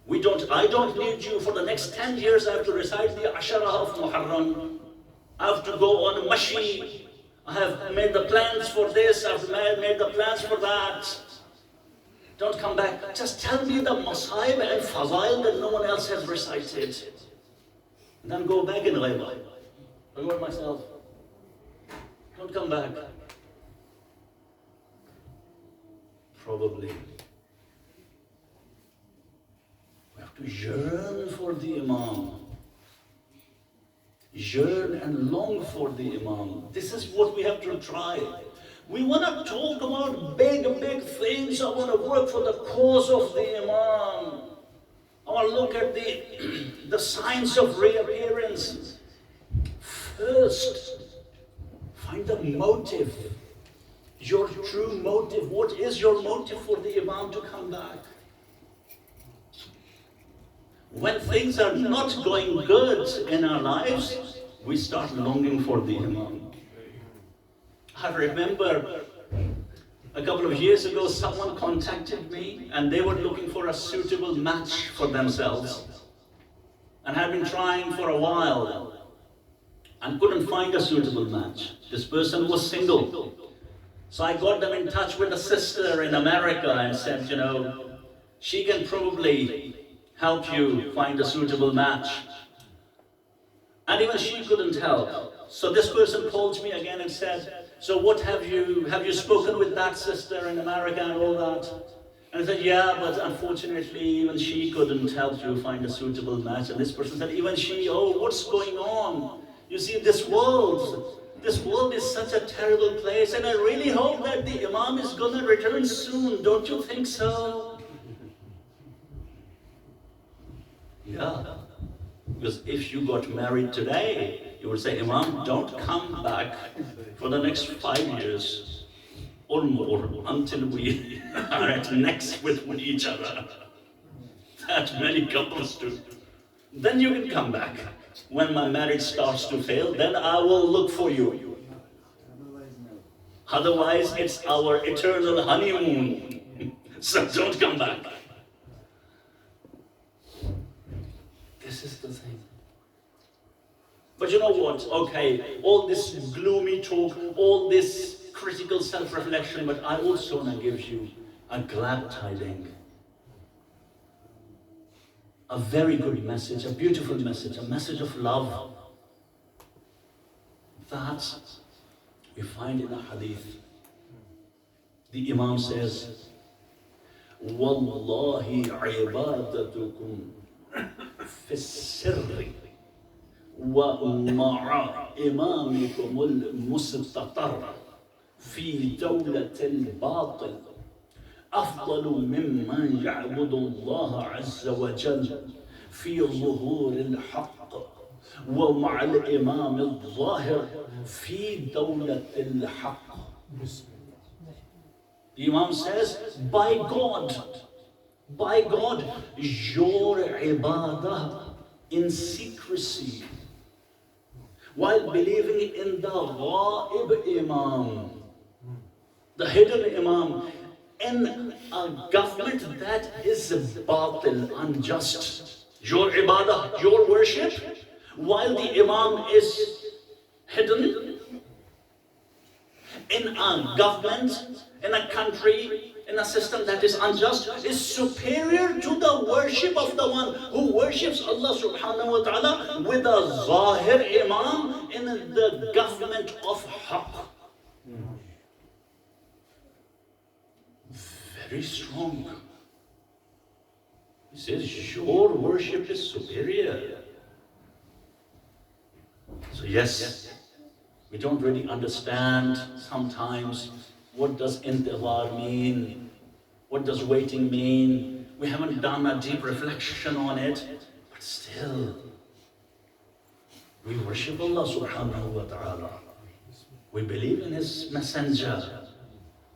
I don't need you. For the next 10 years I have to recite the Ashara of Muharram. I have to go on Mashi. I have made the plans for this, I have made the plans for that. Don't come back. Just tell me the Masaib and Fazail that no one else has recited. And then go back in Ghaiba. I got myself. Don't come back. Probably. We have to yearn for the Imam. Yearn and long for the Imam. This is what we have to try. We want to talk about big things. I want to work for the cause of the Imam. I or look at the signs of reappearance. First, find the motive, your true motive. What is your motive for the Imam to come back? When things are not going good in our lives, we start longing for the Imam. I remember a couple of years ago, someone contacted me and they were looking for a suitable match for themselves and had been trying for a while and couldn't find a suitable match. This person was single. So I got them in touch with a sister in America and said, she can probably help you find a suitable match. And even she couldn't help. So this person called me again and said, so what have you spoken with that sister in America and all that? And I said, yeah, but unfortunately even she couldn't help you find a suitable match. And this person said, even she, oh, what's going on? You see, this world is such a terrible place, and I really hope that the Imam is going to return soon. Don't you think so? Yeah. Because if you got married today, you would say, Imam, don't come back for the next 5 years or more until we are at necks with each other. That many couples do. Then you can come back. When my marriage starts to fail, then I will look for you. Otherwise, it's our eternal honeymoon. So don't come back. This is the thing. But you know what? Okay, all this gloomy talk, all this critical self-reflection, but I also want to give you a glad tiding. A very good message, a beautiful message, a message of love. That we find in a hadith. The Imam says, Wallahi ibadatukum fi sirri wa ma'a imamikum al-mustatar fi dawlat al-batil أفضل ممن يعبد الله عز وجل في ظهور الحق ومع الإمام الظاهر في دولة الحق. The Imam says, by God, your ibadah in secrecy, while believing in the ghaib Imam, the hidden Imam, in a government that is batil, unjust. Your ibadah, your worship, while the Imam is hidden, in a government, in a country, in a system that is unjust, is superior to the worship of the one who worships Allah subhanahu wa ta'ala with a zahir Imam in the government of haqq. Very strong. He says, your worship is superior. So yes, we don't really understand sometimes what does intihar mean, what does waiting mean. We haven't done a deep reflection on it, but still, we worship Allah subhanahu wa ta'ala. We believe in His messenger.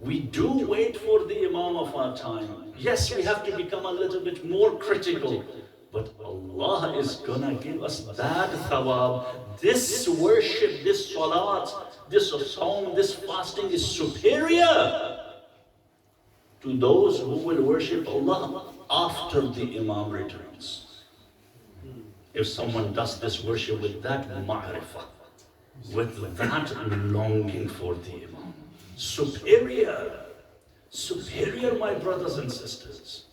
We do wait for the Imam of our time. Yes, we have to become a little bit more critical, but Allah is gonna give us that thawab. This worship, this salat, this sawm, this fasting is superior to those who will worship Allah after the Imam returns. If someone does this worship with that ma'rifah, with that longing for the Imam, superior, my brothers and sisters.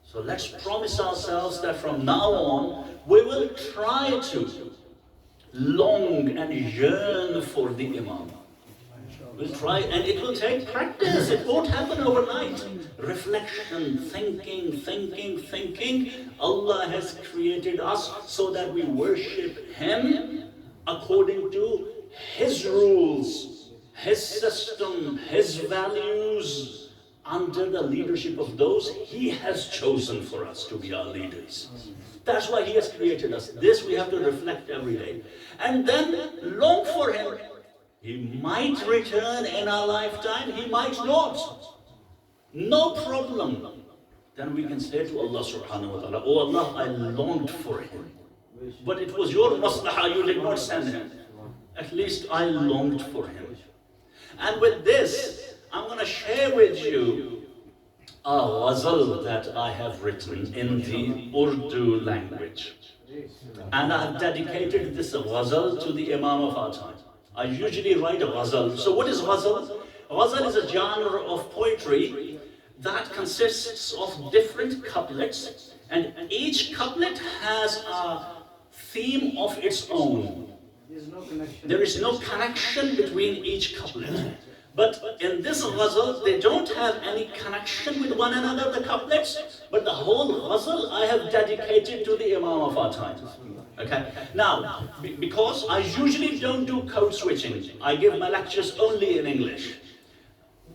So let's promise ourselves that from now on, we will try to long and yearn for the Imam. We'll try, and it will take practice. It won't happen overnight. Reflection, thinking. Allah has created us so that we worship Him according to His rules, His system, His values. under the leadership of those He has chosen for us to be our leaders. That's why He has created us. This we have to reflect every day. And then long for Him. He might return in our lifetime, He might not. No problem. Then we can say to Allah subhanahu wa ta'ala, oh Allah, I longed for Him. But it was your maslahah, you did not send Him. At least I longed for Him. And with this, I'm going to share with you a ghazal that I have written in the Urdu language. And I have dedicated this ghazal to the Imam of our time. I usually write a ghazal. So what is ghazal? Ghazal is a genre of poetry that consists of different couplets, and each couplet has a theme of its own. There is no connection between each couplet. But in this ghazal, they don't have any connection with one another, the couplets, but the whole ghazal I have dedicated to the Imam of our time. Okay? Now, because I usually don't do code switching, I give my lectures only in English.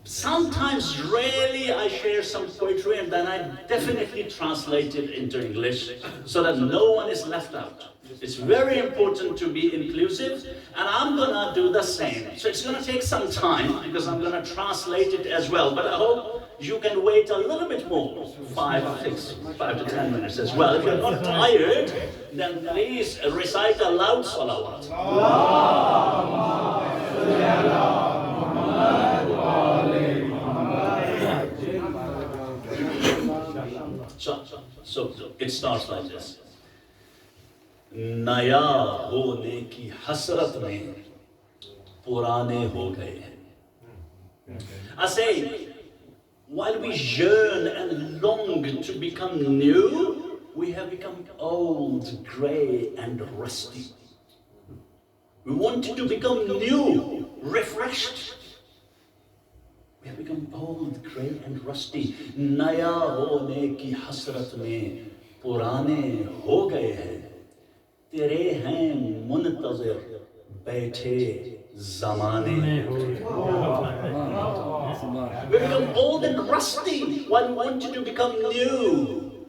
Sometimes, rarely, I share some poetry and then I definitely translate it into English so that no one is left out. It's very important to be inclusive, and I'm gonna do the same. So it's gonna take some time because I'm gonna translate it as well, but I hope you can wait a little bit more, 5 to 10 minutes as well. If you're not tired, then please recite a loud salawat. So it starts like this. नया होने की हसरत में पुराने हो गए हैं. I say, while we yearn and long to become new, we have become old, grey and rusty. We wanted to become new, refreshed. We have become old, grey and rusty. नया होने की हसरत में पुराने हो गए हैं. तेरे हैं मुंतज़िर बैठे ज़माने. We become old and rusty while we wanted to become new.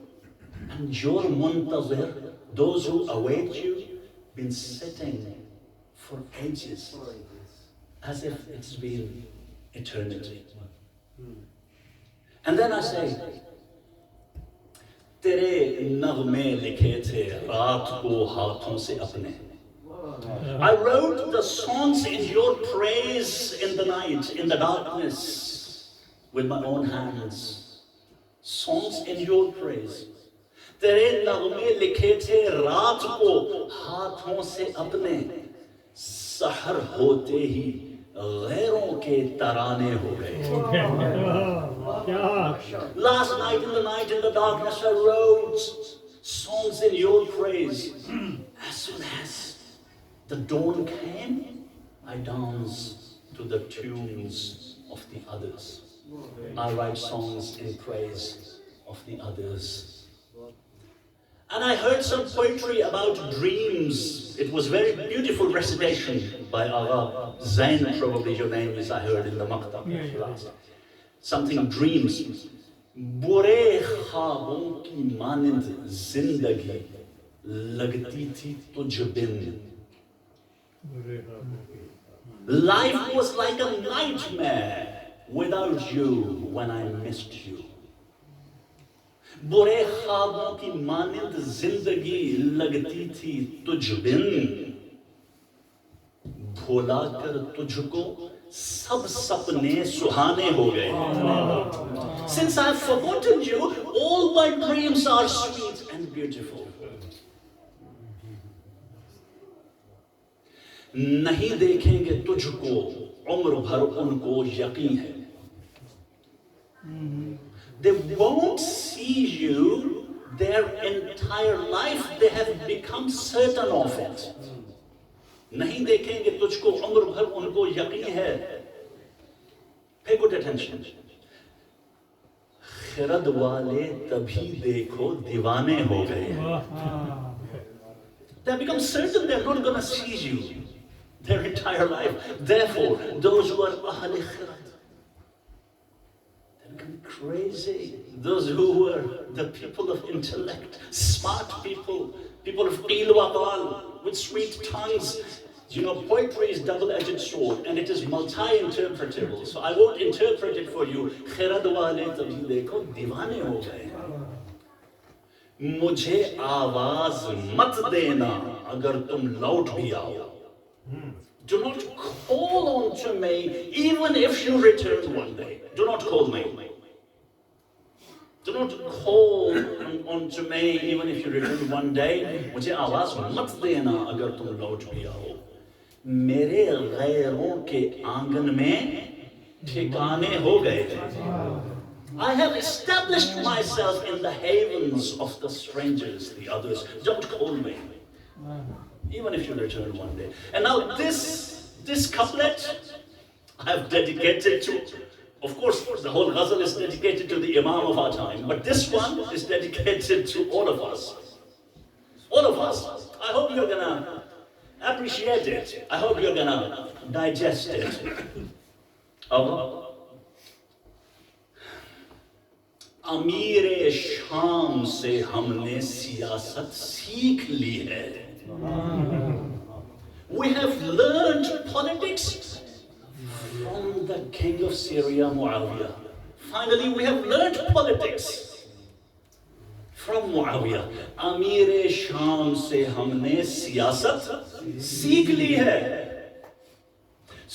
And your muntazir, those who await you, been sitting for ages, as if it's been eternity. And then I say, तेरे नग़मे लिखे थे रात को हाथों से अपने. I wrote the songs in your praise in the night, in the darkness, with my own hands. Songs in your praise. तेरे नग़मे लिखे थे रात को हाथों से अपने. सहर होते ही गैरों के तराने हो गए. Last night, in the darkness, I wrote songs in your praise. As soon as the dawn came, I danced to the tunes of the others. I write songs in praise of the others. And I heard some poetry about dreams. It was very beautiful recitation by Agha Zain, probably your name is, I heard in the Maktab. Something dreams. बुरे ख्वाबों की मानिंद जिंदगी लगती थी तुझ बिन. Life was like a nightmare without you when I missed you. बुरे ख्वाबों की मानिंद जिंदगी लगती थी तुझ बिन. भुला कर तुझको सब सपने सुहाने हो गए. Since I've forgotten you, all my dreams are sweet and beautiful. नहीं देखेंगे तुझको उम्र भर उनको यकीन है. They won't see you their entire life. They have become certain of it. नहीं देखेंगे तुझको उम्र भर उनको यकीन है. Pay good attention. खिरद वाले तभी देखो दीवाने हो गए. They have become certain they're not going to see you their entire life. Therefore, those who are Ahl Khirad, they crazy. Those who were the people of intellect, smart people, people of qeel wa qal, with sweet tongues. You know, poetry is double-edged sword and it is multi-interpretable. So I won't interpret it for you. Khirad wale tabhi dekho دیوانے ہو گئے. مجھے آواز مت دینا اگر تم لوٹ بھی آؤ. Do not call on to me even if you return one day. Do not call me. Do not call on to me even if you return one day. مجھے آواز مت دینا اگر تم لوٹ بھی آؤ. میرے غیروں کے آنگن میں ٹھکانے ہو گئے تھے. I have established myself in the havens of the strangers, the others. Don't call me, even if you return one day. And now this couplet I have dedicated to, of course, the whole ghazal is dedicated to the Imam of our time, but this one is dedicated to all of us. All of us. I hope you're gonna appreciate it. I hope you're gonna digest it. امیر شام سے ہم نے سیاست سیکھ لی ہے. We have learned politics from the king of Syria, Muawiyah. Finally, we have learned politics from Muawiyah. امیر شام سے ہم نے سیاست سیکھ لی ہے.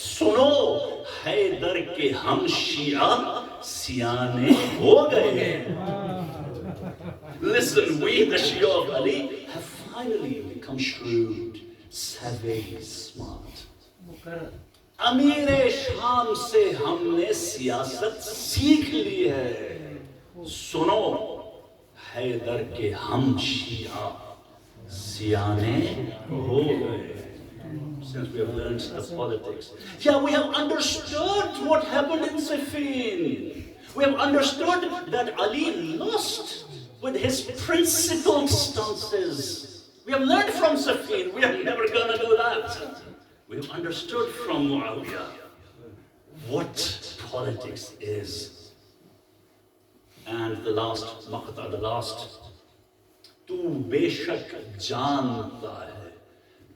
سنو حیدر کے ہم شیعہ سیانے ہو گئے. Listen, we, the Shia of Ali, have finally become shrewd, savvy, smart. امیر شام سے ہم نے سیاست سیکھ لی ہے. سنو حیدر کے ہم شیعہ سیانے ہو گئے. Since we have learned the politics. Yeah, we have understood what happened in Siffin. We have understood that Ali lost with his principled stances. We have learned from Siffin. We are never going to do that. We have understood from Muawiyah what politics is. And the last maqta, the last, tu beshak janta hai.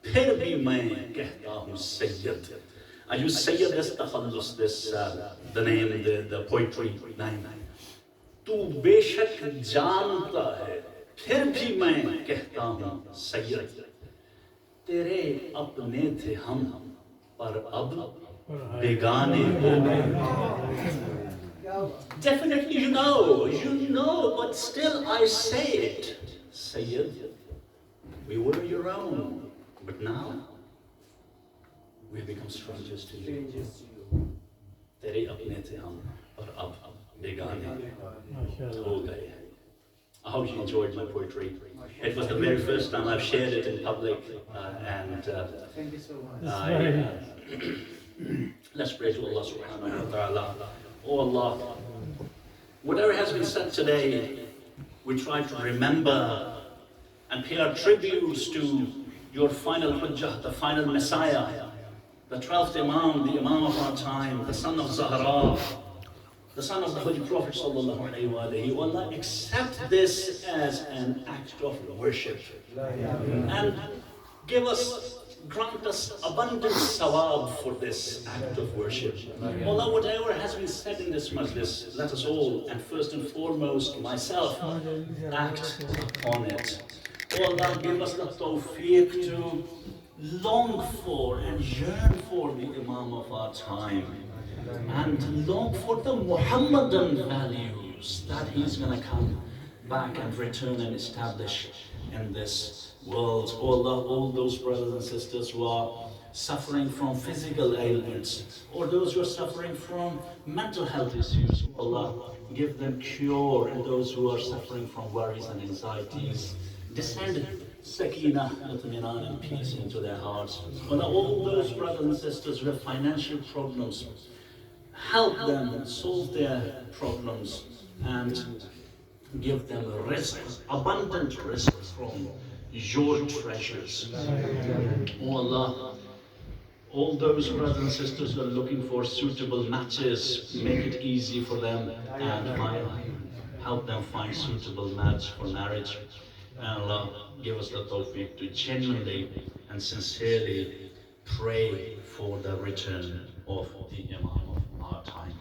پھر بھی میں کہتا ہوں Syed. I use Syed as تخلص, this the name, the poetry name. تو بے شک جانتا ہے پھر بھی میں کہتا ہوں Syed. تیرے اپنے تھے ہم پر اب بیگانے ہو گئے. Definitely you know, but still I say it. Syed, we were your own. But now, we have become strangers to you. تیرے اپنے تھے ہم اور اب بیگانے ہو گئے. I hope you enjoyed my poetry. It was the very first time I've shared it in public, and thank you so much. Let's pray to Allah subhanahu wa ta'ala. Oh Allah, whatever has been said today, we try to remember and pay our tributes to your final Hujjah, the final Messiah, the 12th Imam, the Imam of our time, the son of Zahra, the son of the Holy Prophet sallallahu alaihi wa alihi. Oh Allah, accept this as an act of worship and grant us abundant sawab for this act of worship. Oh Allah, whatever has been said in this majlis, let us all, and first and foremost myself, act upon it. Oh Allah, give us the tawfiq to long for and yearn for the Imam of our time, and long for the Muhammadan values that he's going to come back and return and establish in this world. Oh Allah, all those brothers and sisters who are suffering from physical ailments, or those who are suffering from mental health issues, Allah, give them cure, and those who are suffering from worries and anxieties, descend sakina, itminan, and peace into their hearts. Allah, all those brothers and sisters who have financial problems, help them solve their problems and give them rizq, abundant rizq from your treasures. Oh Allah, all those brothers and sisters who are looking for suitable matches, make it easy for them and help them find suitable match for marriage. And Allah give us the tawfiq to genuinely and sincerely pray for the return of the Imam of our time.